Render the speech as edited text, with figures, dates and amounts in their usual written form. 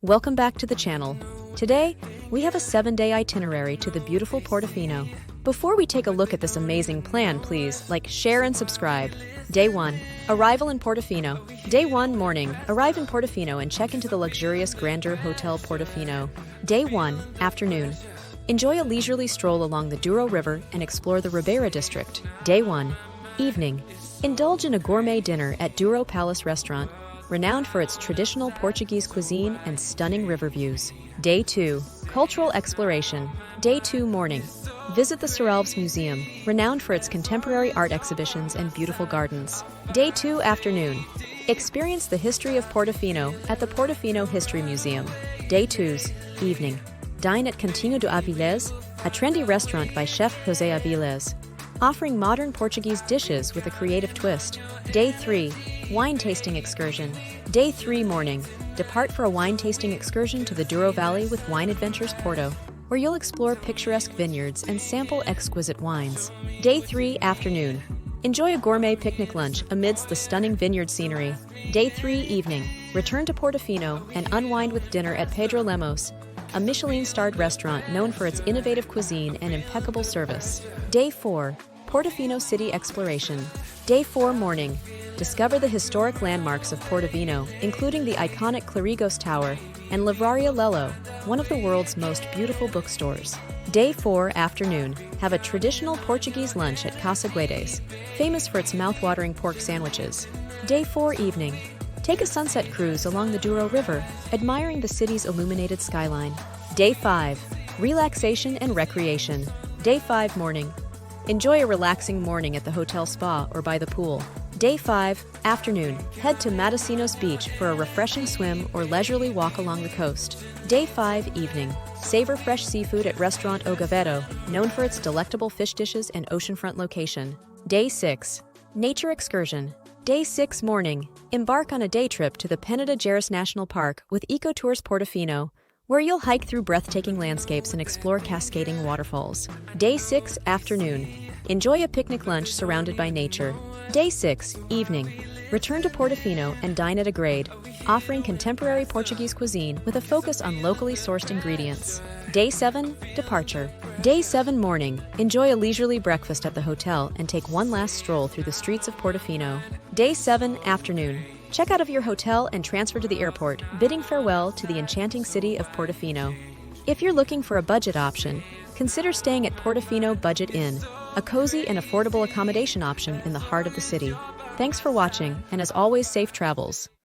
Welcome back to the channel. Today, we have a 7-day itinerary to the beautiful Portofino. Before we take a look at this amazing plan, please like, share, and subscribe. Day 1. Arrival in Portofino. Day 1 morning. Arrive in Portofino and check into the luxurious grandeur Hotel Portofino. Day 1 afternoon. Enjoy a leisurely stroll along the Douro River and explore the Riviera district. Day 1 evening. Indulge in a gourmet dinner at Douro Palace Restaurant, renowned for its traditional Portuguese cuisine and stunning river views. Day 2. Cultural exploration. Day 2 morning. Visit the Strolls Museum, renowned for its contemporary art exhibitions and beautiful gardens. Day 2 afternoon. Experience the history of Portofino at the Portofino History Museum. Day 2's evening. Dine at Cantinho do Avilés, a trendy restaurant by chef José Avilés, offering modern Portuguese dishes with a creative twist. Day 3. Wine tasting excursion. Day 3 morning. Depart for a wine tasting excursion to the Douro Valley with Wine Adventures Porto, where you'll explore picturesque vineyards and sample exquisite wines. Day 3 afternoon. Enjoy a gourmet picnic lunch amidst the stunning vineyard scenery. Day 3 evening. Return to Portofino and unwind with dinner at Pedro Lemos, a Michelin-starred restaurant known for its innovative cuisine and impeccable service. Day 4. Portofino City Exploration. Day 4 morning. Discover the historic landmarks of Portofino, including the iconic Clarigos Tower and Livraria Lello, one of the world's most beautiful bookstores. Day 4 afternoon. Have a traditional Portuguese lunch at Casa Guedes, famous for its mouth-watering pork sandwiches. Day 4 evening. Take a sunset cruise along the Douro River, admiring the city's illuminated skyline. Day 5. Relaxation and recreation. Day 5 morning. Enjoy a relaxing morning at the hotel spa or by the pool. Day 5 afternoon. Head to Matosinhos Beach for a refreshing swim or leisurely walk along the coast. Day 5 evening. Savor fresh seafood at Restaurant O Gaveto, known for its delectable fish dishes and oceanfront location. Day 6. Nature excursion. Day 6 morning. Embark on a day trip to the Peneda Gerês National Park with Ecotours Portofino, where you'll hike through breathtaking landscapes and explore cascading waterfalls. Day 6 afternoon. Enjoy a picnic lunch surrounded by nature. Day 6 evening. Return to Portofino and dine at a grade, offering contemporary Portuguese cuisine with a focus on locally sourced ingredients. Day 7 departure. Day 7 morning. Enjoy a leisurely breakfast at the hotel and take one last stroll through the streets of Portofino. Day 7 afternoon. Check out of your hotel and transfer to the airport, bidding farewell to the enchanting city of Portofino. If you're looking for a budget option, consider staying at Portofino Budget Inn, a cozy and affordable accommodation option in the heart of the city. Thanks for watching, and as always, safe travels.